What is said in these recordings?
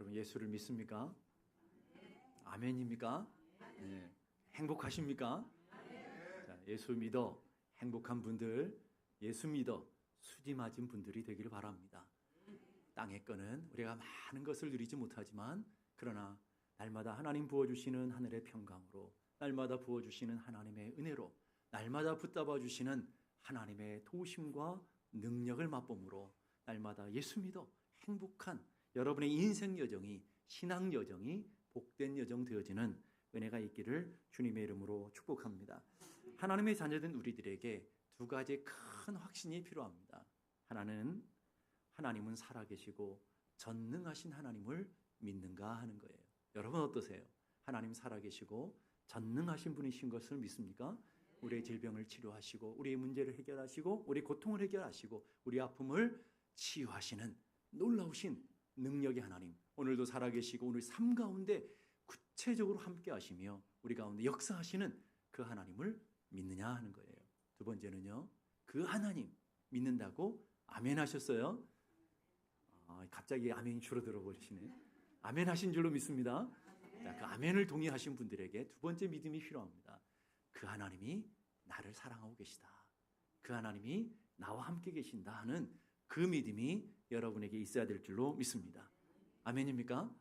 여러분 예수를 믿습니까? 아멘입니까? 네. 행복하십니까? 자, 예수 믿어 행복한 분들, 예수 믿어 수지 맞은 분들이 되기를 바랍니다. 땅의 거는 우리가 많은 것을 누리지 못하지만 그러나 날마다 하나님 부어주시는 하늘의 평강으로, 날마다 부어주시는 하나님의 은혜로, 날마다 붙잡아 주시는 하나님의 도우심과 능력을 맛봄으로 날마다 예수 믿어 행복한 여러분의 인생 여정이, 신앙 여정이 복된 여정 되어지는 은혜가 있기를 주님의 이름으로 축복합니다. 하나님의 자녀된 우리들에게 두 가지 큰 확신이 필요합니다. 하나는 하나님은 살아계시고 전능하신 하나님을 믿는가 하는 거예요. 여러분 어떠세요? 하나님 살아계시고 전능하신 분이신 것을 믿습니까? 우리의 질병을 치료하시고 우리의 문제를 해결하시고 우리의 고통을 해결하시고 우리 아픔을 치유하시는 놀라우신 능력의 하나님, 오늘도 살아계시고 오늘 삶 가운데 구체적으로 함께 하시며 우리 가운데 역사하시는 그 하나님을 믿느냐 하는 거예요. 두 번째는요, 그 하나님 믿는다고 아멘 하셨어요? 갑자기 아멘이 줄어들어 버리시네. 아멘 하신 줄로 믿습니다. 자, 그 아멘을 동의하신 분들에게 두 번째 믿음이 필요합니다. 그 하나님이 나를 사랑하고 계시다, 그 하나님이 나와 함께 계신다 하는 그 믿음이 여러분에게 있어야 될 줄로 믿습니다. 아멘입니까?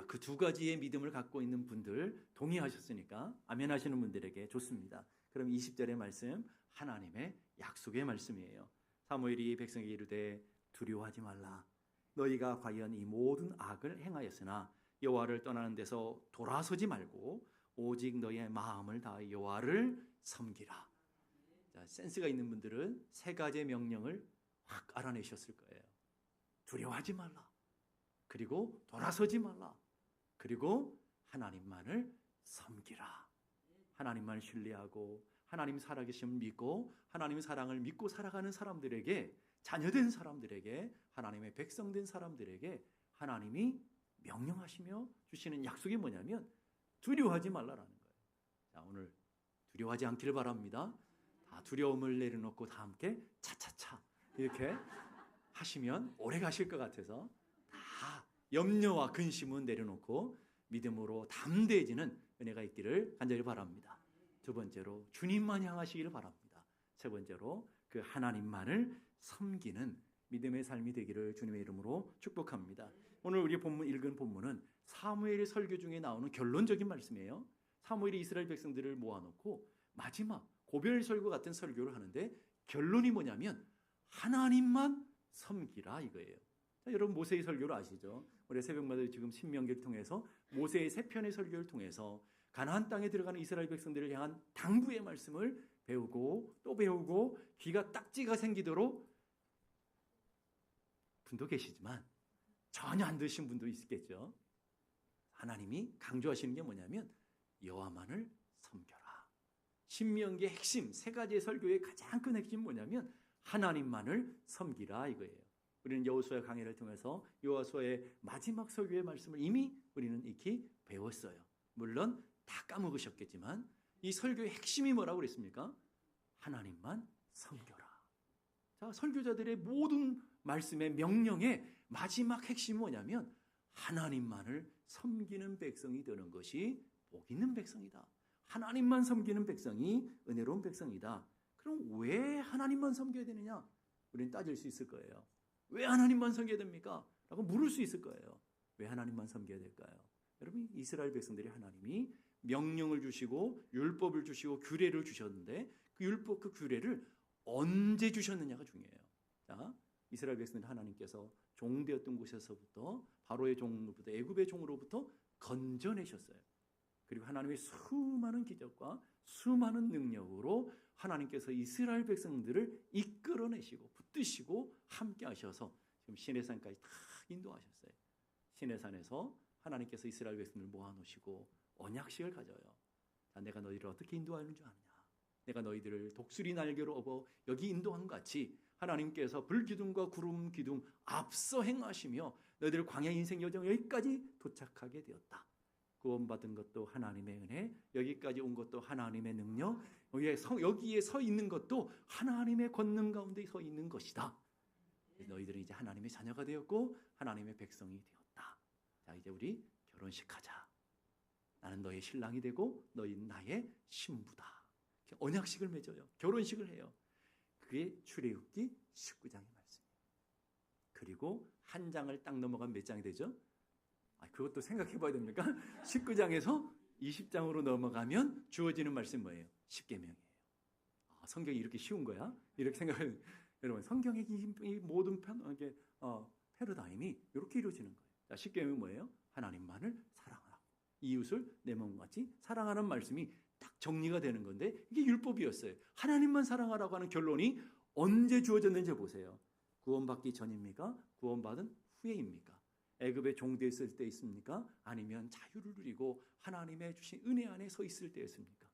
그 두 가지의 믿음을 갖고 있는 분들 동의하셨으니까 아멘 하시는 분들에게 좋습니다. 그럼 20절의 말씀, 하나님의 약속의 말씀이에요. 사무엘이 백성에게 이르되 두려워하지 말라. 너희가 과연 이 모든 악을 행하였으나 여호와를 떠나는 데서 돌아서지 말고 오직 너희의 마음을 다하여 여호와를 섬기라. 자, 센스가 있는 분들은 세 가지의 명령을 확 알아내셨을 거예요. 두려워하지 말라. 그리고 돌아서지 말라. 그리고 하나님만을 섬기라. 하나님만 신뢰하고 하나님 살아계심을 믿고 하나님 사랑을 믿고 살아가는 사람들에게, 자녀된 사람들에게, 하나님의 백성된 사람들에게 하나님이 명령하시며 주시는 약속이 뭐냐면 두려워하지 말라라는 거예요. 자, 오늘 두려워하지 않기를 바랍니다. 다 두려움을 내려놓고 다 함께 차차차 이렇게 하시면 오래 가실 것 같아서 다 염려와 근심은 내려놓고 믿음으로 담대해지는 은혜가 있기를 간절히 바랍니다. 두 번째로 주님만 향하시기를 바랍니다. 세 번째로 그 하나님만을 섬기는 믿음의 삶이 되기를 주님의 이름으로 축복합니다. 오늘 우리 읽은 본문은 사무엘의 설교 중에 나오는 결론적인 말씀이에요. 사무엘이 이스라엘 백성들을 모아놓고 마지막 고별 설교 같은 설교를 하는데 결론이 뭐냐면 하나님만 섬기라 이거예요. 자, 여러분 모세의 설교를 아시죠? 우리 새벽마다 지금 신명기를 통해서 모세의 세 편의 설교를 통해서 가나안 땅에 들어가는 이스라엘 백성들을 향한 당부의 말씀을 배우고 또 배우고 귀가 딱지가 생기도록 분도 계시지만 전혀 안 드신 분도 있겠죠. 하나님이 강조하시는 게 뭐냐면 여호와만을 섬겨라. 신명기의 핵심 세 가지의 설교의 가장 큰 핵심은 뭐냐면 하나님만을 섬기라 이거예요. 우리는 여호수아 강해를 통해서 여호수아의 마지막 설교의 말씀을 이미 우리는 익히 배웠어요. 물론 다 까먹으셨겠지만 이 설교의 핵심이 뭐라고 그랬습니까? 하나님만 섬겨라. 자, 설교자들의 모든 말씀의 명령의 마지막 핵심이 뭐냐면 하나님만을 섬기는 백성이 되는 것이 복 있는 백성이다. 하나님만 섬기는 백성이 은혜로운 백성이다. 그럼 왜 하나님만 섬겨야 되느냐? 우리는 따질 수 있을 거예요. 왜 하나님만 섬겨야 됩니까? 라고 물을 수 있을 거예요. 왜 하나님만 섬겨야 될까요? 여러분, 이스라엘 백성들이 하나님이 명령을 주시고 율법을 주시고 규례를 주셨는데 그 율법, 그 규례를 언제 주셨느냐가 중요해요. 자, 이스라엘 백성들 하나님께서 종되었던 곳에서부터 바로의 종으로부터 애굽의 종으로부터 건져내셨어요. 그리고 하나님의 수많은 기적과 수많은 능력으로 하나님께서 이스라엘 백성들을 이끌어내시고 붙드시고 함께 하셔서 지금 시내산까지 다 인도하셨어요. 시내산에서 하나님께서 이스라엘 백성들을 모아놓으시고 언약식을 가져요. 자, 내가 너희를 어떻게 인도하는 줄 아느냐? 내가 너희들을 독수리 날개로 업어 여기 인도한 것 같이 하나님께서 불기둥과 구름 기둥 앞서 행하시며 너희들 광야 인생 여정 여기까지 도착하게 되었다. 구원받은 것도 하나님의 은혜, 여기까지 온 것도 하나님의 능력, 여기에 서 있는 것도 하나님의 권능 가운데 서 있는 것이다. 너희들은 이제 하나님의 자녀가 되었고 하나님의 백성이 되었다. 자, 이제 우리 결혼식 하자. 나는 너의 신랑이 되고 너희는 나의 신부다. 언약식을 맺어요. 결혼식을 해요. 그게 출애굽기 19장의 말씀이에요. 그리고 한 장을 딱 넘어가면 몇 장이 되죠? 그것도 생각해 봐야 됩니까? 19장에서 20장으로 넘어가면 주어지는 말씀 뭐예요? 10계명이에요. 성경이 이렇게 쉬운 거야? 이렇게 생각하면 여러분, 성경의 이 모든 패러다임이 이렇게 이루어지는 거예요. 자, 10계명은 뭐예요? 하나님만을 사랑하라. 이웃을 내 몸같이 사랑하는 말씀이 딱 정리가 되는 건데 이게 율법이었어요. 하나님만 사랑하라고 하는 결론이 언제 주어졌는지 보세요. 구원받기 전입니까? 구원받은 후에입니까? 애굽에 종되었을 때 있습니까? 아니면 자유를 누리고 하나님의 주신 은혜 안에 서 있을 때였습니까?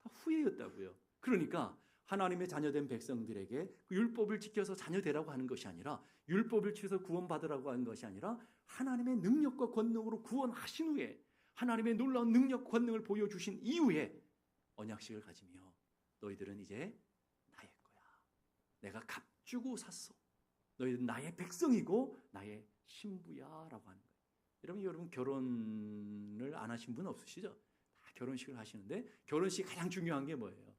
다 후에였다고요. 그러니까 하나님의 자녀된 백성들에게 그 율법을 지켜서 자녀되라고 하는 것이 아니라, 율법을 지켜서 구원받으라고 하는 것이 아니라, 하나님의 능력과 권능으로 구원하신 후에, 하나님의 놀라운 능력 권능을 보여주신 이후에 언약식을 가지며 너희들은 이제 나의 거야. 내가 값주고 샀어. 너희들은 나의 백성이고 나의 신부야 라고 하는 거예요. 여러분 결혼을 안 하신 분 없으시죠? 다 결혼식을 하시는데 결혼식 가장 중요한 게 뭐예요?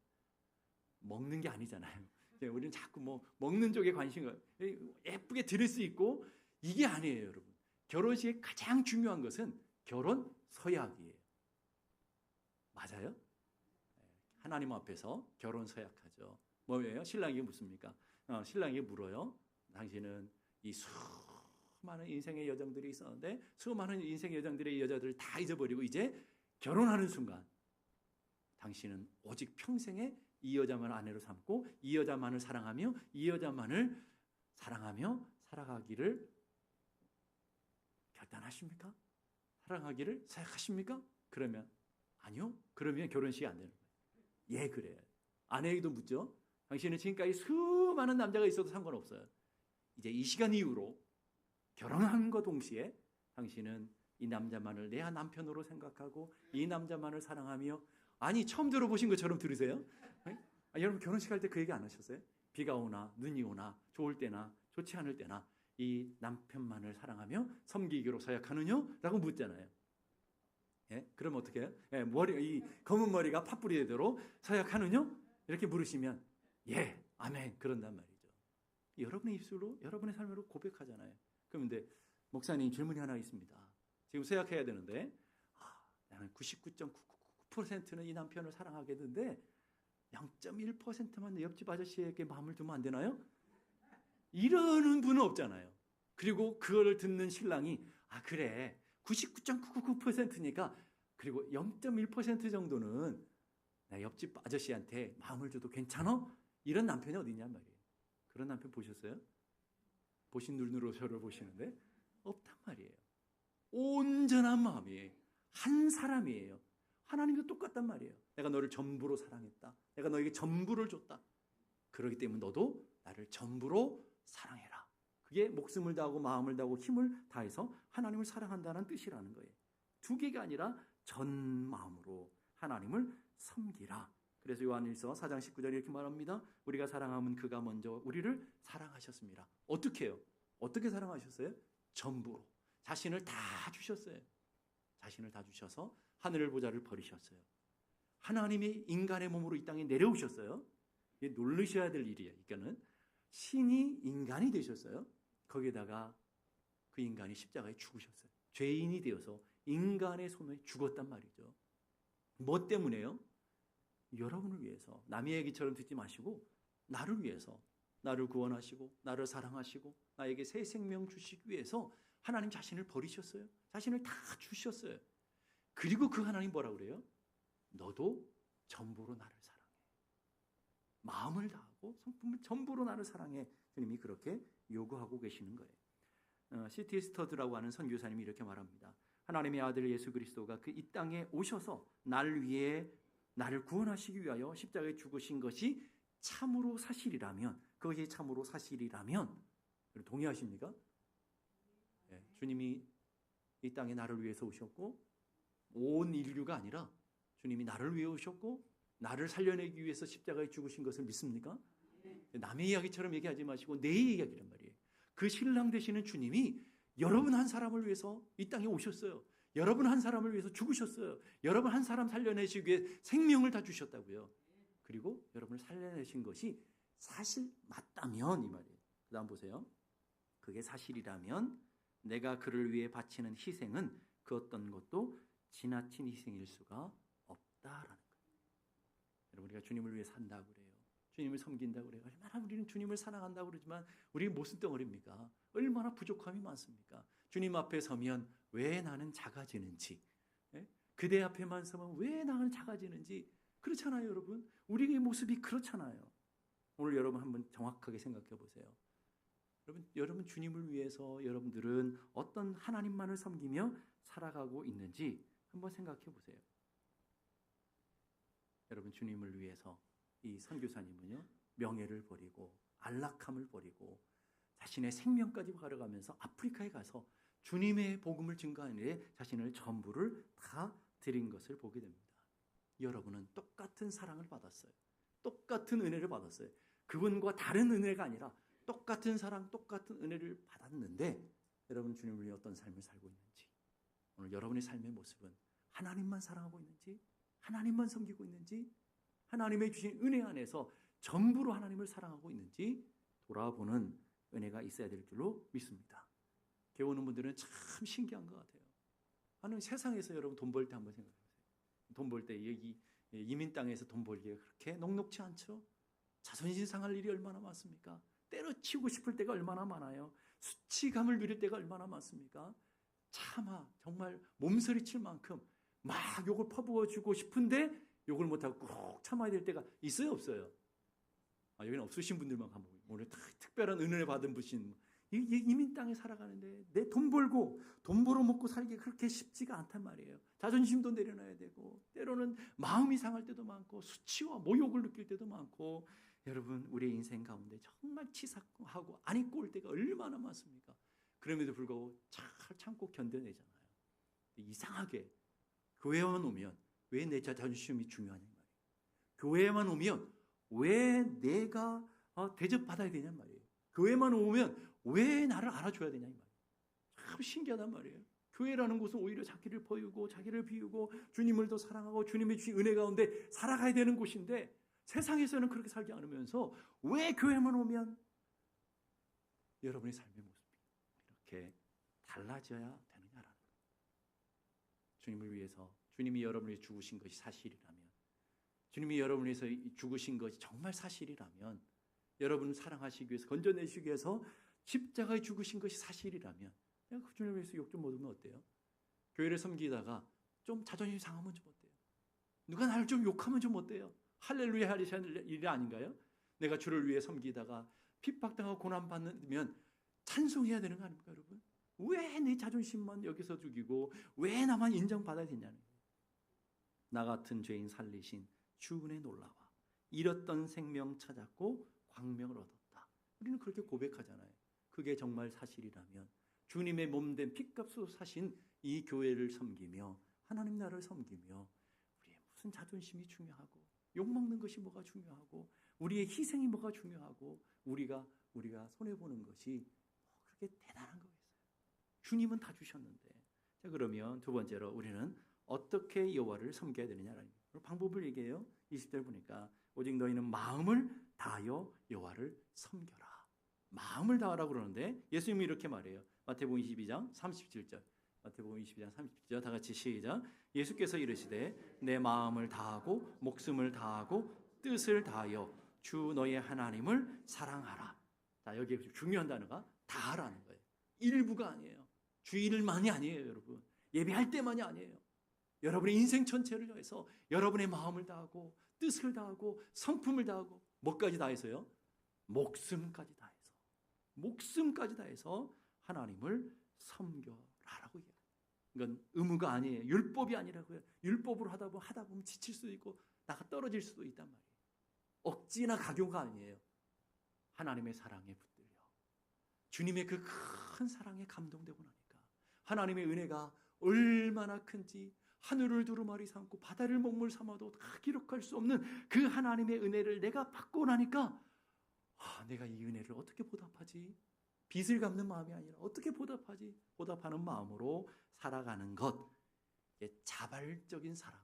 먹는 게 아니잖아요. 우리는 자꾸 먹는 쪽에 관심을, 예쁘게 드릴 수 있고, 이게 아니에요, 여러분. 결혼식의 가장 중요한 것은 결혼 서약이에요. 맞아요? 하나님 앞에서 결혼 서약하죠. 뭐예요? 신랑에게 묻습니까? 신랑에게 물어요. 당신은 이 수많은 인생의 여정들이 있었는데 수많은 인생의 여정들의 여자들을 다 잊어버리고 이제 결혼하는 순간 당신은 오직 평생에 이 여자만을 아내로 삼고 이 여자만을 사랑하며 이 여자만을 사랑하며 살아가기를 결단하십니까? 사랑하기를 생각하십니까? 그러면 아니요. 그러면 결혼식이 안 되는 거예요. 예, 그래요. 아내에게도 묻죠. 당신은 지금까지 수많은 남자가 있어도 상관없어요. 이제 이 시간 이후로 결혼함과 동시에 당신은 이 남자만을 내 남편으로 생각하고 이 남자만을 사랑하며, 아니 처음 들어보신 것처럼 들으세요? 여러분 결혼식 할 때 그 얘기 안 하셨어요? 비가 오나 눈이 오나 좋을 때나 좋지 않을 때나 이 남편만을 사랑하며 섬기기로 서약하느냐? 라고 묻잖아요. 예? 그럼 어떻게 해요? 예, 이 검은 머리가 팥불이 되도록 서약하느냐? 이렇게 물으시면 예, 아멘, 그런단 말이죠. 여러분의 입술로 여러분의 삶으로 고백하잖아요. 그런데 목사님 질문이 하나 있습니다. 지금 서약해야 되는데 나는 99.999%는 이 남편을 사랑하겠는데 0.1%만 옆집 아저씨에게 마음을 두면 안 되나요? 이러는 분은 없잖아요. 그리고 그거를 듣는 신랑이 그래 99.999%니까 그리고 0.1% 정도는 나 옆집 아저씨한테 마음을 줘도 괜찮아? 이런 남편이 어디 있냔 말이에요. 그런 남편 보셨어요? 보신 눈으로 저를 보시는데 없단 말이에요. 온전한 마음이에요. 한 사람이에요. 하나님도 똑같단 말이에요. 내가 너를 전부로 사랑했다. 내가 너에게 전부를 줬다. 그렇기 때문에 너도 나를 전부로 사랑해라. 그게 목숨을 다하고 마음을 다하고 힘을 다해서 하나님을 사랑한다는 뜻이라는 거예요. 두 개가 아니라 전 마음으로 하나님을 섬기라. 그래서 요한일서 4장 19절에 이렇게 말합니다. 우리가 사랑하면 그가 먼저 우리를 사랑하셨습니다. 어떻게 해요? 어떻게 사랑하셨어요? 전부로. 자신을 다 주셨어요. 자신을 다 주셔서 하늘 보좌를 버리셨어요. 하나님이 인간의 몸으로 이 땅에 내려오셨어요. 이게 놀라셔야 될 일이에요. 그러니까는 신이 인간이 되셨어요. 거기에다가 그 인간이 십자가에 죽으셨어요. 죄인이 되어서 인간의 손에 죽었단 말이죠. 뭐 때문에요? 여러분을 위해서. 남의 얘기처럼 듣지 마시고 나를 위해서, 나를 구원하시고 나를 사랑하시고 나에게 새 생명 주시기 위해서 하나님 자신을 버리셨어요. 자신을 다 주셨어요. 그리고 그 하나님 뭐라고 그래요? 너도 전부로 나를 사랑해. 마음을 다하고 성품을 전부로 나를 사랑해. 주님이 그렇게 요구하고 계시는 거예요. C.T. 스터드라고 하는 선교사님이 이렇게 말합니다. 하나님의 아들 예수 그리스도가 그 이 땅에 오셔서 나를 위해 나를 구원하시기 위하여 십자가에 죽으신 것이 참으로 사실이라면, 그것이 참으로 사실이라면 동의하십니까? 네, 주님이 이 땅에 나를 위해서 오셨고 온 인류가 아니라 주님이 나를 위해 오셨고 나를 살려내기 위해서 십자가에 죽으신 것을 믿습니까? 남의 이야기처럼 얘기하지 마시고 내 이야기란 말이에요. 그 신랑 되시는 주님이 여러분 한 사람을 위해서 이 땅에 오셨어요. 여러분 한 사람을 위해서 죽으셨어요. 여러분 한 사람 살려내시기 위해 생명을 다 주셨다고요. 그리고 여러분을 살려내신 것이 사실 맞다면 이 말이에요. 그 다음 보세요. 그게 사실이라면 내가 그를 위해 바치는 희생은 그 어떤 것도 지나친 희생일 수가 없다라는 거예요. 여러분, 우리가 주님을 위해 산다고 그래요. 주님을 섬긴다고 그래요. 얼마나 우리는 주님을 사랑한다고 그러지만 우리 무슨 덩어리입니까? 얼마나 부족함이 많습니까? 주님 앞에 서면 왜 나는 작아지는지, 그대 앞에만 서면 왜 나는 작아지는지, 그렇잖아요, 여러분. 우리의 모습이 그렇잖아요. 오늘 여러분 한번 정확하게 생각해 보세요. 여러분 주님을 위해서 여러분들은 어떤 하나님만을 섬기며 살아가고 있는지 한번 생각해 보세요. 여러분 주님을 위해서 이 선교사님은요, 명예를 버리고 안락함을 버리고 자신의 생명까지 걸어가면서 아프리카에 가서 주님의 복음을 증거하는 일에 자신을 전부를 다 드린 것을 보게 됩니다. 여러분은 똑같은 사랑을 받았어요. 똑같은 은혜를 받았어요. 그분과 다른 은혜가 아니라 똑같은 사랑, 똑같은 은혜를 받았는데 여러분 주님을 위해 어떤 삶을 살고 있는지, 오늘 여러분의 삶의 모습은 하나님만 사랑하고 있는지, 하나님만 섬기고 있는지, 하나님의 주신 은혜 안에서 전부로 하나님을 사랑하고 있는지 돌아보는 은혜가 있어야 될 줄로 믿습니다. 교회 오는 분들은 참 신기한 것 같아요. 하나님 세상에서 여러분 돈 벌 때 한번 생각해 보세요. 돈 벌 때 여기 이민 땅에서 돈 벌기가 그렇게 녹록지 않죠? 자존심 상할 일이 얼마나 많습니까? 때려치우고 싶을 때가 얼마나 많아요. 수치감을 누릴 때가 얼마나 많습니까? 차마 정말 몸서리칠 만큼 막 욕을 퍼부어주고 싶은데 욕을 못하고 꼭 참아야 될 때가 있어요, 없어요? 여기는 없으신 분들만 가면 오늘 특별한 은혜를 받은 분신 이민 땅에 살아가는데 내 돈 벌고 돈 벌어 먹고 살기 그렇게 쉽지가 않단 말이에요. 자존심도 내려놔야 되고 때로는 마음이 상할 때도 많고 수치와 모욕을 느낄 때도 많고, 여러분 우리의 인생 가운데 정말 치사하고 안 입고 올 때가 얼마나 많습니까? 그럼에도 불구하고 잘 참고 견뎌내잖아요. 이상하게 교회만 오면 왜 내 자존심이 중요하냐 말이에요. 교회만 오면 왜 내가 대접받아야 되냐 말이에요. 교회만 오면 왜 나를 알아줘야 되냐 이 말이에요. 참 신기하단 말이에요. 교회라는 곳은 오히려 자기를 버리고 자기를 비우고 주님을 더 사랑하고 주님의 주신 은혜 가운데 살아가야 되는 곳인데 세상에서는 그렇게 살지 않으면서 왜 교회만 오면 여러분의 삶의 모습이 이렇게 달라져야 되느냐라는 거예요. 주님을 위해서 주님이 여러분을 죽으신 것이 사실이라면, 주님이 여러분을 위해서 죽으신 것이 정말 사실이라면, 여러분을 사랑하시기 위해서 건져내시기 위해서 십자가에 죽으신 것이 사실이라면 내가 그 주님을 위해서 욕 좀 먹으면 어때요? 교회를 섬기다가 좀 자존심 상하면 좀 어때요? 누가 나를 좀 욕하면 좀 어때요? 할렐루야 하셔야 될 일이 아닌가요? 내가 주를 위해 섬기다가 핍박당하고 고난받으면 찬송해야 되는 거 아닙니까, 여러분? 왜 내 자존심만 여기서 죽이고 왜 나만 인정받아야 되냐는 거예요. 나 같은 죄인 살리신 주 은혜 놀라와 잃었던 생명 찾았고 광명을 얻었다. 우리는 그렇게 고백하잖아요. 그게 정말 사실이라면 주님의 몸된 핏값으로 사신 이 교회를 섬기며 하나님 나라를 섬기며 우리의 무슨 자존심이 중요하고 욕먹는 것이 뭐가 중요하고 우리의 희생이 뭐가 중요하고 우리가 손해보는 것이 그렇게 대단한 거겠어요. 주님은 다 주셨는데. 자, 그러면 두 번째로 우리는 어떻게 여호와를 섬겨야 되느냐라는 방법을 얘기해요. 20절 보니까 오직 너희는 마음을 다하여 여호와를 섬겨라. 마음을 다하라고 그러는데 예수님이 이렇게 말해요. 마태복음 22장 37절. 마태복음 22장 37절 다 같이 시작. 예수께서 이르시되 내 마음을 다하고 목숨을 다하고 뜻을 다하여 주 너의 하나님을 사랑하라. 자, 여기 중요한 단어가 다하라는 거예요. 일부가 아니에요. 주일만이 아니에요, 여러분. 예배할 때만이 아니에요. 여러분의 인생 전체를 위해서 여러분의 마음을 다하고 뜻을 다하고 성품을 다하고 뭐까지 다해서요? 목숨까지 다해서. 목숨까지 다해서 하나님을 섬겨라라고 얘기해요. 이건 의무가 아니에요. 율법이 아니라고요. 율법으로 하다 보면 지칠 수도 있고 나가 떨어질 수도 있단 말이에요. 억지나 강요가 아니에요. 하나님의 사랑에 붙들려 주님의 그 큰 사랑에 감동되고 나니까 하나님의 은혜가 얼마나 큰지 하늘을 두루마리 삼고 바다를 먹물 삼아도 다 기록할 수 없는 그 하나님의 은혜를 내가 받고 나니까 내가 이 은혜를 어떻게 보답하지? 빚을 갚는 마음이 아니라 어떻게 보답하지? 보답하는 마음으로 살아가는 것. 이게 자발적인 사랑,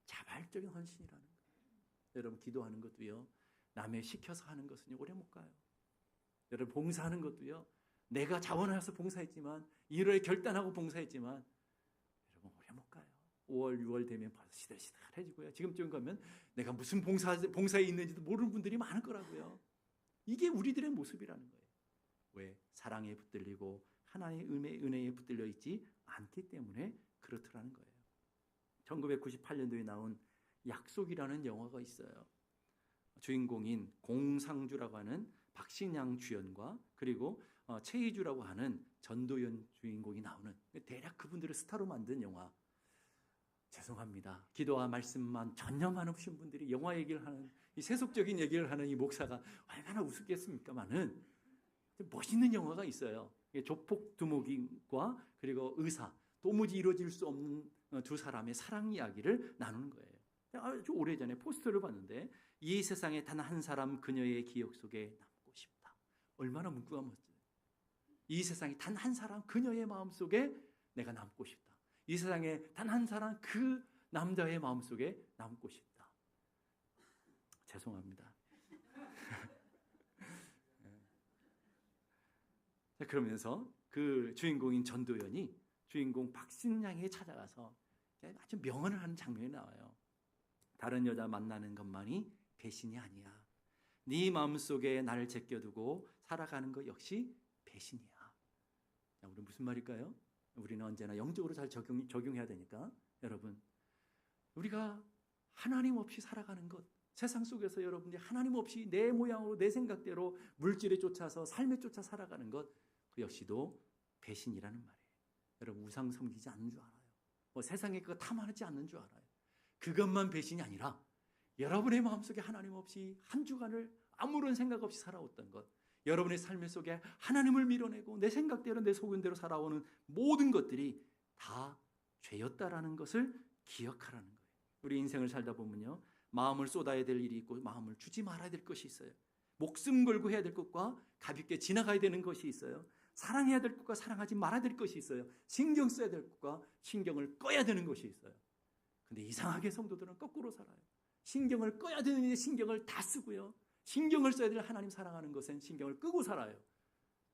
자발적인 헌신이라는 거예요. 여러분 기도하는 것도요. 남의 시켜서 하는 것은 오래 못 가요. 여러분 봉사하는 것도요. 내가 자원해서 봉사했지만 1월에 결단하고 봉사했지만 여러분 오래 못 가요. 5월, 6월 되면 벌써 시들시들해지고요. 지금쯤 가면 내가 무슨 봉사에 있는지도 모르는 분들이 많을 거라고요. 이게 우리들의 모습이라는 거예요. 왜? 사랑에 붙들리고 하나님의 은혜에 붙들려 있지 않기 때문에 그렇더라는 거예요. 1998년도에 나온 약속이라는 영화가 있어요. 주인공인 공상주라고 하는 박신양 주연과 그리고 최희주라고 하는 전도연 주인공이 나오는 대략 그분들을 스타로 만든 영화. 죄송합니다. 기도와 말씀만 전념 하신 분들이 영화 얘기를 하는 이 세속적인 얘기를 하는 이 목사가 얼마나 우습겠습니까만은 멋있는 영화가 있어요. 조폭 두목인과 그리고 의사, 도무지 이루어질 수 없는 두 사람의 사랑 이야기를 나누는 거예요. 아주 오래전에 포스터를 봤는데 이 세상에 단 한 사람 그녀의 기억 속에 남고 싶다. 얼마나 문구가 멋져요. 이 세상에 단 한 사람 그녀의 마음 속에 내가 남고 싶다. 이 세상에 단 한 사람 그 남자의 마음 속에 남고 싶다. 죄송합니다. 그러면서 그 주인공인 전도연이 주인공 박신양에 찾아가서 아주 명언을 하는 장면이 나와요. 다른 여자 만나는 것만이 배신이 아니야. 네 마음속에 나를 제껴두고 살아가는 것 역시 배신이야. 자, 우리 무슨 말일까요? 우리는 언제나 영적으로 잘 적용해야 되니까 여러분 우리가 하나님 없이 살아가는 것 세상 속에서 여러분들이 하나님 없이 내 모양으로 내 생각대로 물질에 쫓아서 삶에 쫓아 살아가는 것 그 역시도 배신이라는 말이에요. 여러분 우상 섬기지 않는 줄 알아요. 뭐 세상에 그거 탐하지 않는 줄 알아요. 그것만 배신이 아니라 여러분의 마음속에 하나님 없이 한 주간을 아무런 생각 없이 살아왔던 것 여러분의 삶 속에 하나님을 밀어내고 내 생각대로 내 소견대로 살아오는 모든 것들이 다 죄였다라는 것을 기억하라는 거예요. 우리 인생을 살다 보면요. 마음을 쏟아야 될 일이 있고 마음을 주지 말아야 될 것이 있어요. 목숨 걸고 해야 될 것과 가볍게 지나가야 되는 것이 있어요. 사랑해야 될 것과 사랑하지 말아야 될 것이 있어요. 신경 써야 될 것과 신경을 꺼야 되는 것이 있어요. 근데 이상하게 성도들은 거꾸로 살아요. 신경을 꺼야 되는데 신경을 다 쓰고요. 신경을 써야 될 하나님 사랑하는 것엔 신경을 끄고 살아요.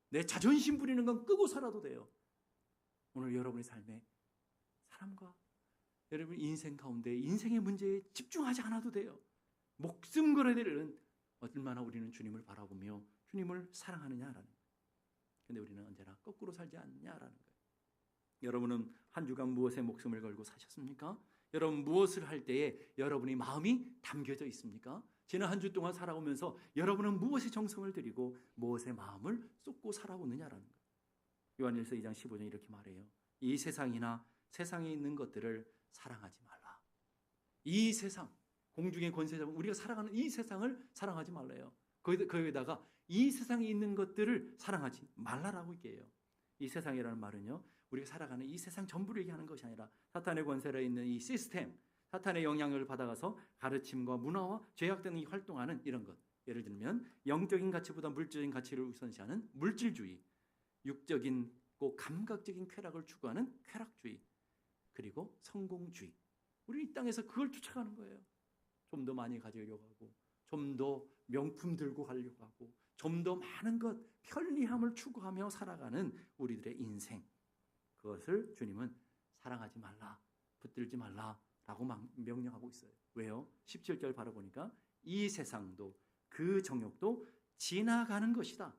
내 자존심 부리는 건 끄고 살아도 돼요. 오늘 여러분의 삶에 사람과 여러분 인생 가운데 인생의 문제에 집중하지 않아도 돼요. 목숨 걸어야 될 일은 얼마나 우리는 주님을 바라보며 주님을 사랑하느냐라는 거예요. 근데 우리는 언제나 거꾸로 살지 않느냐라는 거예요. 여러분은 한 주간 무엇에 목숨을 걸고 사셨습니까? 여러분 무엇을 할 때에 여러분의 마음이 담겨져 있습니까? 지난 한 주 동안 살아오면서 여러분은 무엇에 정성을 들이고 무엇에 마음을 쏟고 살아오느냐라는 거예요. 요한일서 2장 15절 이렇게 말해요. 이 세상이나 세상에 있는 것들을 사랑하지 말라. 이 세상, 공중의 권세 잡은 우리가 살아가는 이 세상을 사랑하지 말래요. 거기에다가 이 세상에 있는 것들을 사랑하지 말라라고 얘기해요. 이 세상이라는 말은요. 우리가 살아가는 이 세상 전부를 얘기하는 것이 아니라 사탄의 권세로 있는 이 시스템, 사탄의 영향을 받아가서 가르침과 문화와 죄악 등이 활동하는 이런 것. 예를 들면 영적인 가치보다 물질적인 가치를 우선시하는 물질주의, 육적인 꼭 감각적인 쾌락을 추구하는 쾌락주의, 그리고 성공주의. 우리 이 땅에서 그걸 쫓아가는 거예요. 좀 더 많이 가지려고 하고 좀 더 명품 들고 가려고 하고 좀 더 많은 것 편리함을 추구하며 살아가는 우리들의 인생, 그것을 주님은 사랑하지 말라, 붙들지 말라라고 명령하고 있어요. 왜요? 17절 바라보니까 이 세상도 그 정욕도 지나가는 것이다.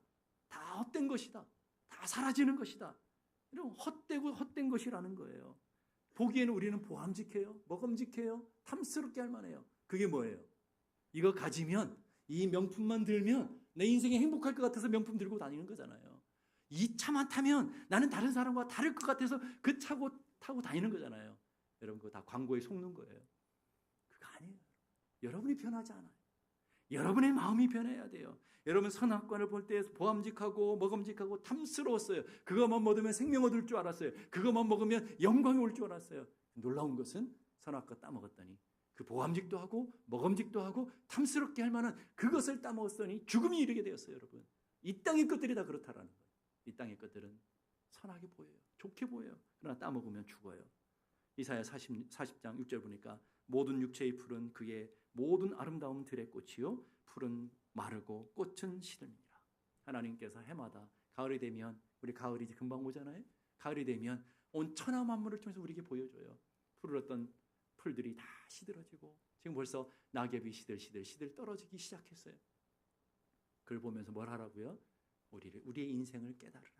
다 헛된 것이다. 다 사라지는 것이다. 이런 헛되고 헛된 것이라는 거예요. 보기에는 우리는 보암직해요, 먹음직해요, 탐스럽게 할 만해요. 그게 뭐예요? 이거 가지면, 이 명품만 들면 내 인생이 행복할 것 같아서 명품 들고 다니는 거잖아요. 이 차만 타면 나는 다른 사람과 다를 것 같아서 그 차 타고 다니는 거잖아요. 여러분 그거 다 광고에 속는 거예요. 그거 아니에요. 여러분이 변하지 않아요. 여러분의 마음이 변해야 돼요. 여러분 선악과를 볼 때 보암직하고 먹음직하고 탐스러웠어요. 그것만 먹으면 생명 얻을 줄 알았어요. 그것만 먹으면 영광이 올 줄 알았어요. 놀라운 것은 선악과 따먹었더니 그 보암직도 하고 먹음직도 하고 탐스럽게 할 만한 그것을 따먹었더니 죽음이 이르게 되었어요. 여러분 이 땅의 것들이 다 그렇다라는 거예요. 이 땅의 것들은 선하게 보여요. 좋게 보여요. 그러나 따먹으면 죽어요. 이사야 40장 6절 보니까 모든 육체의 풀은 그의 모든 아름다움 들의 꽃이요 풀은 마르고 꽃은 시들니라. 하나님께서 해마다 가을이 되면, 우리 가을이 이제 금방 오잖아요. 가을이 되면 온 천하 만물을 통해서 우리에게 보여줘요. 푸르렀던 풀들이 다 시들어지고 지금 벌써 낙엽이 시들 떨어지기 시작했어요. 그걸 보면서 뭘 하라고요? 우리의 인생을 깨달으라는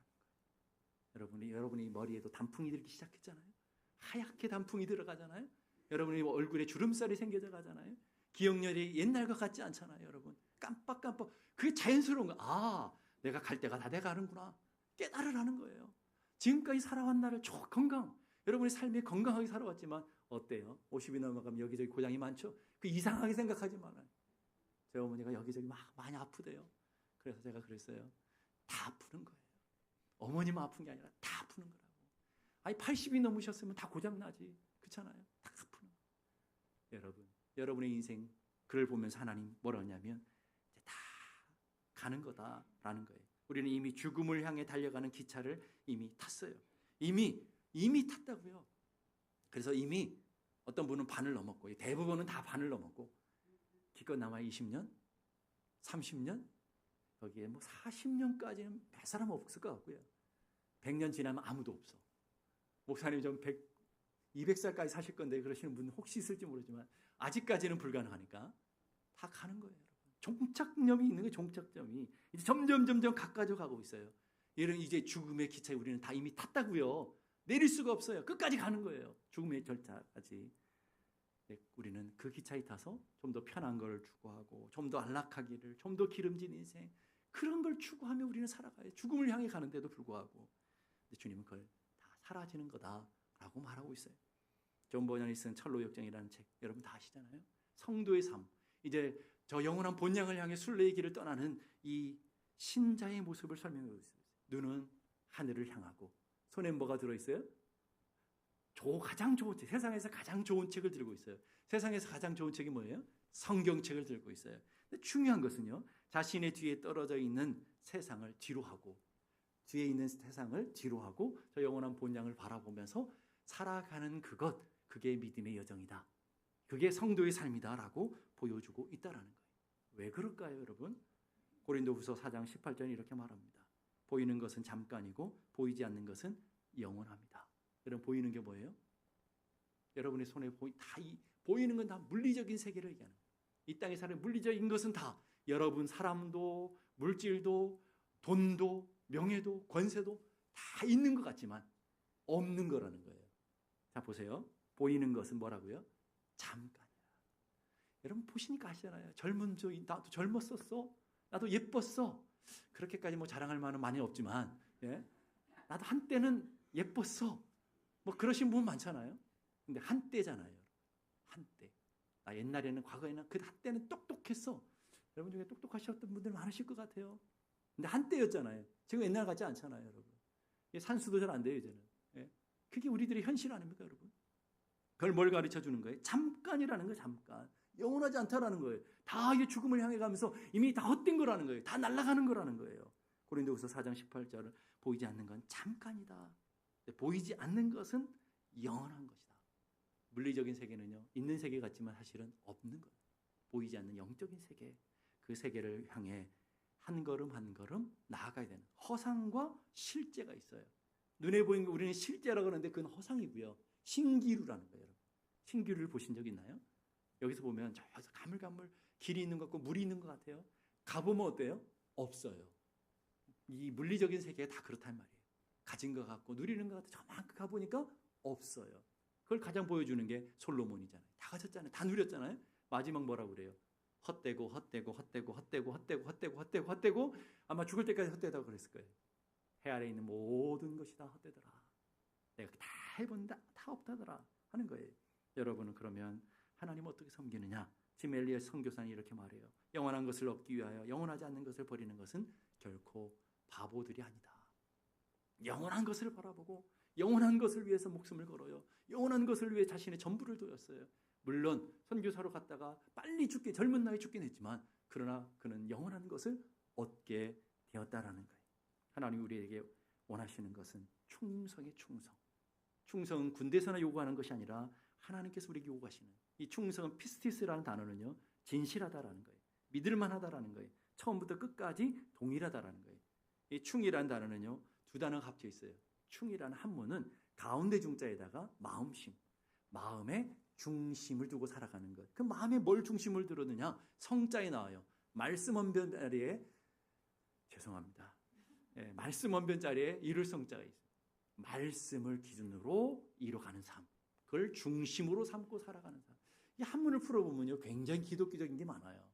거예요. 여러분이 머리에도 단풍이 들기 시작했잖아요. 하얗게 단풍이 들어가잖아요. 여러분이 얼굴에 주름살이 생겨져 가잖아요. 기억력이 옛날과 같지 않잖아요. 여러분 깜빡깜빡, 그게 자연스러운 거야. 아, 내가 갈 때가 다 돼가는구나. 깨달으라는 거예요. 지금까지 살아온 나를 건강, 여러분의 삶이 건강하게 살아왔지만 어때요? 50이 넘어가면 여기저기 고장이 많죠? 그 이상하게 생각하지 말아요. 제 어머니가 여기저기 막 많이 아프대요. 그래서 제가 그랬어요. 다 아프는 거예요. 어머니만 아픈 게 아니라 다 아프는 거라고. 아니 80이 넘으셨으면 다 고장나지. 그렇잖아요. 다 아프는 거예요. 여러분의 인생 글을 보면서 하나님 뭐라 하냐면 이제 다 가는 거다라는 거예요. 우리는 이미 죽음을 향해 달려가는 기차를 이미 탔어요. 이미 탔다고요. 그래서 이미 어떤 분은 반을 넘었고 대부분은 다 반을 넘었고 기껏 남아 20년, 30년, 거기에 뭐 40년까지는 몇 사람 없을 것 같고요. 100년 지나면 아무도 없어. 목사님 좀 200살까지 사실 건데 그러시는 분 혹시 있을지 모르지만 아직까지는 불가능하니까 다 가는 거예요. 종착점이 있는 거예요. 종착점이 이제 점점 가까워져 가고 있어요. 이런 이제 죽음의 기차에 우리는 다 이미 탔다고요. 내릴 수가 없어요. 끝까지 가는 거예요. 죽음의 절차까지. 우리는 그 기차에 타서 좀 더 편한 걸 추구하고 좀 더 안락하기를, 좀 더 기름진 인생, 그런 걸 추구하며 우리는 살아가요. 죽음을 향해 가는데도 불구하고. 근데 주님은 그걸 다 사라지는 거다라고 말하고 있어요. 존 버년이 쓴 철로 역정이라는 책 여러분 다 아시잖아요. 성도의 삶, 이제 저 영원한 본향을 향해 순례의 길을 떠나는 이 신자의 모습을 설명하고 있어요. 눈은 하늘을 향하고 손에 뭐가 들어있어요? 가장 좋은 책, 세상에서 가장 좋은 책을 들고 있어요. 세상에서 가장 좋은 책이 뭐예요? 성경책을 들고 있어요. 근데 중요한 것은요, 자신의 뒤에 떨어져 있는 세상을 뒤로 하고, 뒤에 있는 세상을 뒤로 하고 저 영원한 본향을 바라보면서 살아가는 그게 믿음의 여정이다. 그게 성도의 삶이다라고 보여주고 있다라는 거예요. 왜 그럴까요, 여러분? 고린도후서 4장 18절에 이렇게 말합니다. 보이는 것은 잠깐이고 보이지 않는 것은 영원합니다. 여러분 보이는 게 뭐예요? 여러분의 손에 보이는 건 다 물리적인 세계를 얘기하는 거예요. 이 땅에 사는 물리적인 것은 다 여러분 사람도 물질도 돈도 명예도 권세도 다 있는 것 같지만 없는 거라는 거예요. 자 보세요. 보이는 것은 뭐라고요? 잠깐이야. 여러분 보시니까 아시잖아요. 나도 젊었었어. 나도 예뻤어. 그렇게까지 뭐 자랑할 만은 많이 없지만, 예? 나도 한때는 예뻤어. 뭐 그러신 분 많잖아요. 근데 한때잖아요. 한때. 나 옛날에는 과거에는 그 한때는 똑똑했어. 여러분 중에 똑똑하셨던 분들 많으실 것 같아요. 근데 한때였잖아요. 지금 옛날 같지 않잖아요, 여러분. 산수도 잘 안 돼요, 이제는. 예? 그게 우리들의 현실 아닙니까, 여러분? 그걸 뭘 가르쳐 주는 거예요? 잠깐이라는 거예요, 잠깐. 영원하지 않다라는 거예요. 다 이게 죽음을 향해 가면서 이미 다 헛된 거라는 거예요. 다 날아가는 거라는 거예요. 고린도후서 4장 18절을 보이지 않는 건 잠깐이다. 보이지 않는 것은 영원한 것이다. 물리적인 세계는요, 있는 세계 같지만 사실은 없는 거예요. 보이지 않는 영적인 세계, 그 세계를 향해 한 걸음 한 걸음 나아가야 되는 허상과 실제가 있어요. 눈에 보이는 거 우리는 실제라고 하는데 그건 허상이고요. 신기루라는 거예요. 신기루를 보신 적 있나요? 여기서 보면 저기서 가물가물 길이 있는 것 같고 물이 있는 것 같아요. 가보면 어때요? 없어요. 이 물리적인 세계가 다 그렇단 말이에요. 가진 것 같고 누리는 것 같고 저만큼 가보니까 없어요. 그걸 가장 보여주는 게 솔로몬이잖아요. 다 가졌잖아요. 다 누렸잖아요. 마지막 뭐라고 그래요? 헛되고 아마 죽을 때까지 헛되다고 그랬을 거예요. 해 아래 있는 모든 것이 다 헛되더라. 내가 다 해본다 다 없다더라 하는 거예요. 여러분은 그러면 하나님 어떻게 섬기느냐? 지금 엘리야 선교사는 이렇게 말해요. 영원한 것을 얻기 위하여 영원하지 않는 것을 버리는 것은 결코 바보들이 아니다. 영원한 것을 바라보고 영원한 것을 위해서 목숨을 걸어요. 영원한 것을 위해 자신의 전부를 도였어요. 물론 선교사로 갔다가 빨리 젊은 나이에 죽긴 했지만 그러나 그는 영원한 것을 얻게 되었다라는 거예요. 하나님 우리에게 원하시는 것은 충성의 충성. 충성은 군대에서나 요구하는 것이 아니라 하나님께서 우리에게 요구하시는 이 충성은 피스티스라는 단어는요, 진실하다라는 거예요. 믿을만하다라는 거예요. 처음부터 끝까지 동일하다라는 거예요. 이 충이라는 단어는요, 두 단어가 합쳐 있어요. 충이라는 한문은 가운데 중자에다가 마음심, 마음의 중심을 두고 살아가는 것. 그 마음에 뭘 중심을 두느냐? 성자에 나와요. 말씀 언변 자리에, 죄송합니다. 말씀 언변 자리에 이룰 성자가 있어요. 말씀을 기준으로 이뤄가는 삶, 그걸 중심으로 삼고 살아가는 삶. 이 한문을 풀어보면요, 굉장히 기독교적인 게 많아요.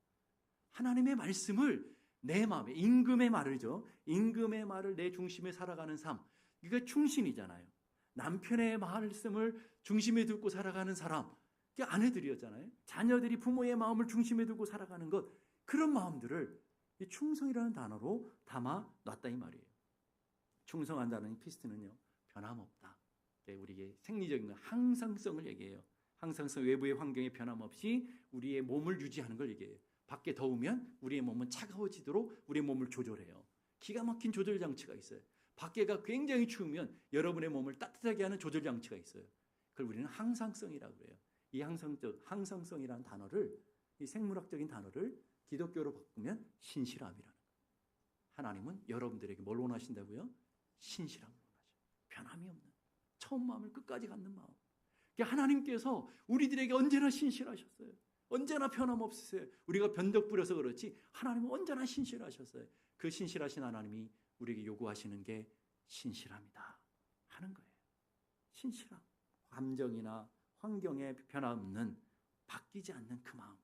하나님의 말씀을 내 마음에, 임금의 말이죠. 임금의 말을 내 중심에 살아가는 삶, 이게 충신이잖아요. 남편의 말씀을 중심에 두고 살아가는 사람, 그게 아내들이었잖아요. 자녀들이 부모의 마음을 중심에 두고 살아가는 것, 그런 마음들을 이 충성이라는 단어로 담아 놨다 이 말이에요. 충성한다는 피스트는요, 변함없다. 우리에게 생리적인 항상성을 얘기해요. 항상성, 외부의 환경에 변함없이 우리의 몸을 유지하는 걸 얘기해요. 밖에 더우면 우리의 몸은 차가워지도록 우리의 몸을 조절해요. 기가 막힌 조절 장치가 있어요. 밖에가 굉장히 추우면 여러분의 몸을 따뜻하게 하는 조절 장치가 있어요. 그걸 우리는 항상성이라고 그래요. 이 항상성이라는 단어를, 이 생물학적인 단어를 기독교로 바꾸면 신실함이라는 거예요. 하나님은 여러분들에게 뭘 원하신다고요? 신실함을 원하셔요. 변함이 없는, 처음 마음을 끝까지 갖는 마음. 하나님께서 우리들에게 언제나 신실하셨어요. 언제나 변함없으세요. 우리가 변덕 부려서 그렇지 하나님은 언제나 신실하셨어요. 그 신실하신 하나님이 우리에게 요구하시는 게 신실함이다 하는 거예요. 신실함, 감정이나 환경에 변함없는, 바뀌지 않는 그 마음.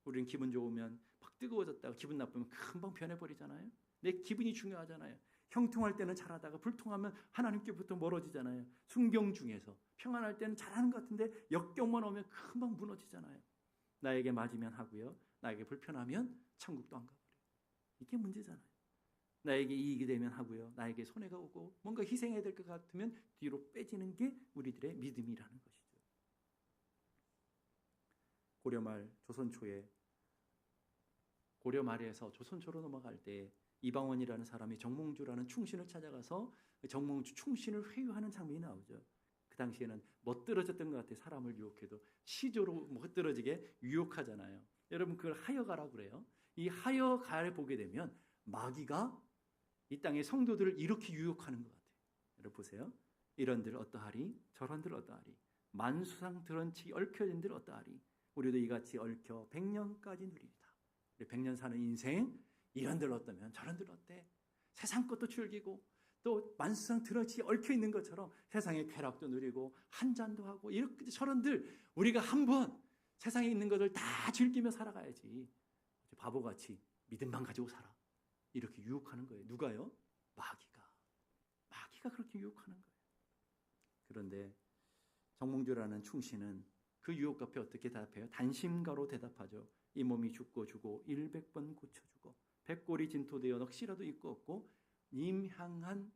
우리는 기분 좋으면 막 뜨거워졌다가 기분 나쁘면 금방 변해버리잖아요. 내 기분이 중요하잖아요. 형통할 때는 잘하다가 불통하면 하나님께부터 멀어지잖아요. 순경 중에서 평안할 때는 잘하는 것 같은데 역경만 오면 금방 무너지잖아요. 나에게 맞으면 하고요, 나에게 불편하면 천국도 안 가버려요. 이게 문제잖아요. 나에게 이익이 되면 하고요, 나에게 손해가 오고 뭔가 희생해야 될 것 같으면 뒤로 빼지는 게 우리들의 믿음이라는 것이죠. 고려말 조선초에, 고려말에서 조선초로 넘어갈 때 이방원이라는 사람이 정몽주라는 충신을 찾아가서 정몽주 충신을 회유하는 장면이 나오죠. 그 당시에는 멋들어졌던 것 같아요. 사람을 유혹해도 시조로 멋들어지게 유혹하잖아요. 여러분, 그걸 하여가라고 그래요. 이 하여가를 보게 되면 마귀가 이 땅의 성도들을 이렇게 유혹하는 것 같아요. 여러분 보세요. 이런들 어떠하리, 저런들 어떠하리, 만수상 드런치 얽혀진들 어떠하리, 우리도 이같이 얽혀 100년까지 누리리다. 100년 사는 인생, 이런들 어떠면 저런들 어때? 세상 것도 즐기고 또 만수상 드런치 얽혀 있는 것처럼 세상의 쾌락도 누리고 한 잔도 하고, 이렇게 저런들 우리가 한번 세상에 있는 것을 다 즐기며 살아가야지. 바보같이 믿음만 가지고 살아. 이렇게 유혹하는 거예요. 누가요? 마귀가 그렇게 유혹하는 거예요. 그런데 정몽주라는 충신은 그 유혹 앞에 어떻게 대답해요? 단심가로 대답하죠. 이 몸이 죽고 주고 100번 고쳐주고 백골이 진토되어 넋이라도 있고 없고 님 향한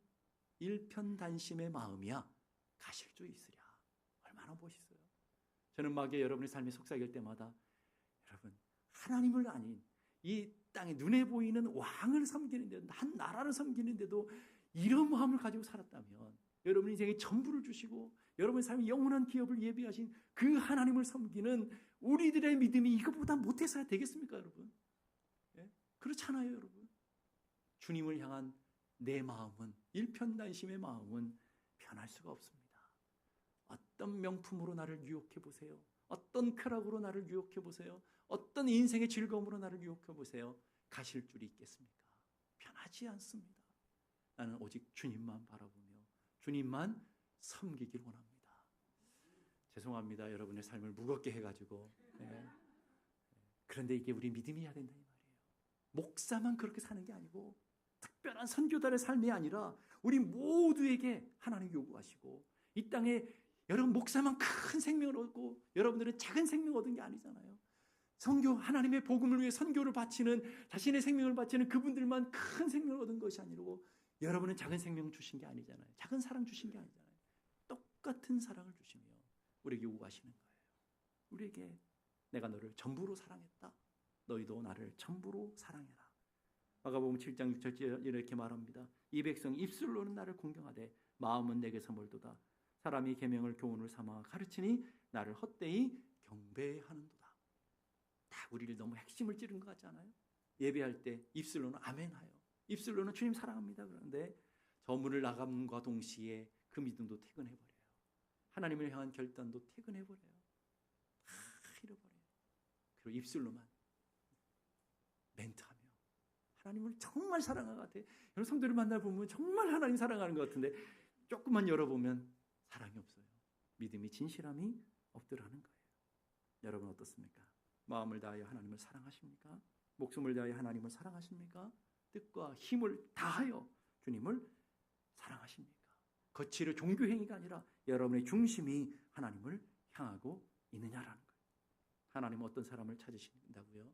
일편단심의 마음이야 가실 수 있으랴. 얼마나 멋있어요. 저는 마귀가 여러분의 삶에 속삭일 때마다, 여러분, 하나님을 아닌 이 땅에 눈에 보이는 왕을 섬기는데, 한 나라를 섬기는데도 이런 마음을 가지고 살았다면, 여러분 인생에 전부를 주시고 여러분의 삶에 영원한 기업을 예비하신 그 하나님을 섬기는 우리들의 믿음이 이것보다 못해서야 되겠습니까, 여러분? 예? 그렇잖아요, 여러분. 주님을 향한 내 마음은, 일편단심의 마음은 변할 수가 없습니다. 어떤 명품으로 나를 유혹해 보세요. 어떤 쾌락으로 나를 유혹해 보세요. 어떤 인생의 즐거움으로 나를 유혹해 보세요. 가실 줄이 있겠습니까? 변하지 않습니다. 나는 오직 주님만 바라보며 주님만 섬기길 원합니다. 죄송합니다. 여러분의 삶을 무겁게 해가지고. 네. 그런데 이게 우리 믿음이어야 된다 이 말이에요. 목사만 그렇게 사는 게 아니고, 특별한 선교단의 삶이 아니라 우리 모두에게 하나님 요구하시고, 이 땅에 여러분 목사만 큰 생명을 얻고 여러분들은 작은 생명 얻은 게 아니잖아요. 선교, 하나님의 복음을 위해 선교를 바치는, 자신의 생명을 바치는 그분들만 큰 생명을 얻은 것이 아니고, 여러분은 작은 생명 주신 게 아니잖아요. 작은 사랑 주신 게 아니잖아요. 똑같은 사랑을 주시며 우리에게 요구하시는 거예요. 우리에게 내가 너를 전부로 사랑했다. 너희도 나를 전부로 사랑해라. 마가복음 7장 6절 이렇게 말합니다. 이 백성 입술로는 나를 공경하되 마음은 내게서 멀도다. 사람이 계명을 교훈을 삼아 가르치니 나를 헛되이 경배하는도다. 다 우리를 너무 핵심을 찌른 것 같지 않아요? 예배할 때 입술로는 아멘하여, 입술로는 주님 사랑합니다. 그런데 저 문을 나감과 동시에 그 믿음도 퇴근해버려요. 하나님을 향한 결단도 퇴근해버려요. 다 잃어버려요. 그리고 입술로만 멘트하며 하나님을 정말 사랑하는 것 같아요. 여러분 성도를 만나보면 정말 하나님 사랑하는 것 같은데 조금만 열어보면 사랑이 없어요. 믿음이 진실함이 없더라는 거예요. 여러분 어떻습니까? 마음을 다하여 하나님을 사랑하십니까? 목숨을 다하여 하나님을 사랑하십니까? 뜻과 힘을 다하여 주님을 사랑하십니까? 거칠은 종교행위가 아니라 여러분의 중심이 하나님을 향하고 있느냐라는 거예요. 하나님은 어떤 사람을 찾으신다고요?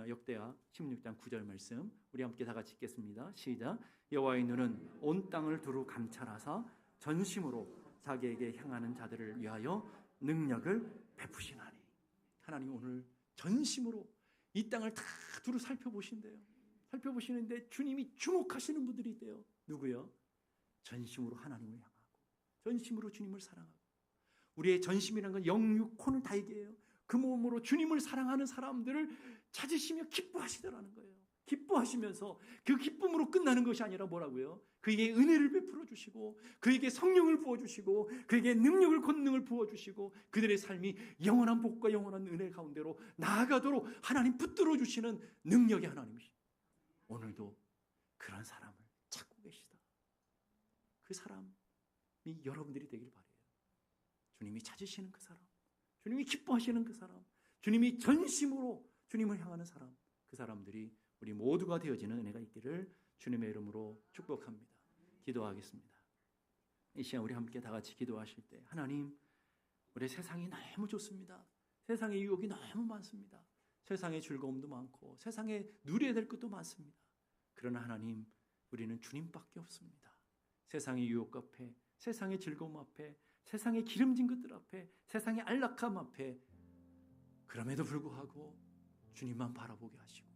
역대하 16장 9절 말씀 우리 함께 다 같이 읽겠습니다. 시작. 여호와의 눈은 온 땅을 두루 감찰하사 전심으로 자기에게 향하는 자들을 위하여 능력을 베푸시나니. 하나님 오늘 전심으로 이 땅을 다 두루 살펴보신대요. 살펴보시는데 주님이 주목하시는 분들이 있대요. 누구요? 전심으로 하나님을 향하고 전심으로 주님을 사랑하고. 우리의 전심이라는 건 영육혼을 다 얘기해요. 그 몸으로 주님을 사랑하는 사람들을 찾으시며 기뻐하시더라는 거예요. 기뻐하시면서 그 기쁨으로 끝나는 것이 아니라 뭐라고요? 그에게 은혜를 베풀어 주시고 그에게 성령을 부어주시고 그에게 능력을 권능을 부어주시고 그들의 삶이 영원한 복과 영원한 은혜 가운데로 나아가도록 하나님 붙들어 주시는 능력의 하나님이시죠. 오늘도 그런 사람을 찾고 계시다. 그 사람이 여러분들이 되길 바라요. 주님이 찾으시는 그 사람, 주님이 기뻐하시는 그 사람, 주님이 전심으로 주님을 향하는 사람, 그 사람들이 우리 모두가 되어지는 은혜가 있기를 주님의 이름으로 축복합니다. 기도하겠습니다. 이 시간 우리 함께 다 같이 기도하실 때 하나님, 우리 세상이 너무 좋습니다. 세상의 유혹이 너무 많습니다. 세상의 즐거움도 많고 세상에 누려야 될 것도 많습니다. 그러나 하나님, 우리는 주님밖에 없습니다. 세상의 유혹 앞에, 세상의 즐거움 앞에, 세상의 기름진 것들 앞에, 세상의 안락함 앞에 그럼에도 불구하고 주님만 바라보게 하시고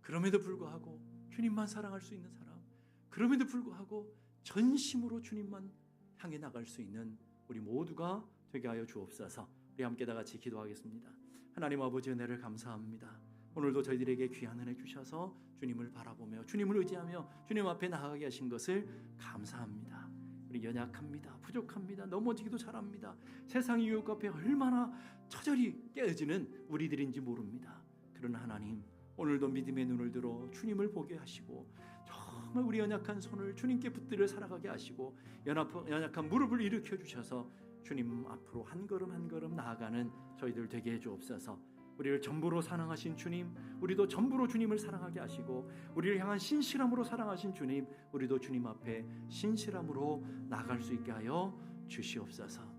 그럼에도 불구하고 주님만 사랑할 수 있는 사람, 그럼에도 불구하고 전심으로 주님만 향해 나갈 수 있는 우리 모두가 되게 하여 주옵소서. 우리 함께 다 같이 기도하겠습니다. 하나님 아버지 은혜를 감사합니다. 오늘도 저희들에게 귀한 은혜 주셔서 주님을 바라보며 주님을 의지하며 주님 앞에 나아가게 하신 것을 감사합니다. 우리 연약합니다. 부족합니다. 넘어지기도 잘합니다. 세상 유혹 앞에 얼마나 처절히 깨어지는 우리들인지 모릅니다. 그러나 하나님, 오늘도 믿음의 눈을 들어 주님을 보게 하시고 정말 우리 연약한 손을 주님께 붙들어 살아가게 하시고 연약한 무릎을 일으켜 주셔서 주님 앞으로 한 걸음 한 걸음 나아가는 저희들 되게 해주옵소서. 우리를 전부로 사랑하신 주님, 우리도 전부로 주님을 사랑하게 하시고 우리를 향한 신실함으로 사랑하신 주님, 우리도 주님 앞에 신실함으로 나아갈 수 있게 하여 주시옵소서.